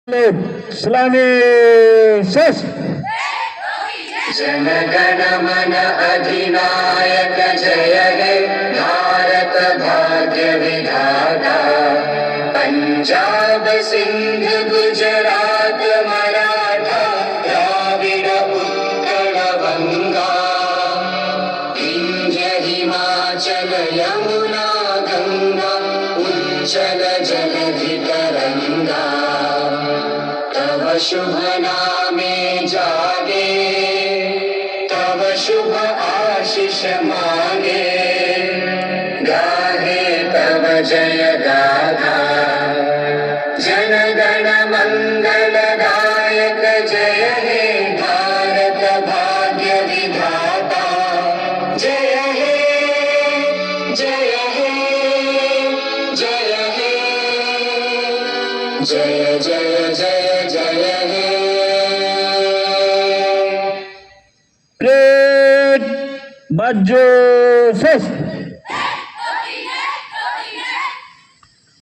Islami ses. Jana Gana मन अधिनायक जय हे भारत भाग्य विधाता। पंजाब सिंध गुजरात मराठा द्राविड उत्कल बंगा। विंध्य हिमाचल यमुना गंगा उच्चल जलधि तरंगा। तव शुभ नामे जागे तव शुभ आशीष मांगे। गाहे तव जय गाथा जन गण मंगल दायक जय हे भारत भाग्य विधाता। जय हे जय हे जय हे जय जय जय जय हे। Great Bajo ses.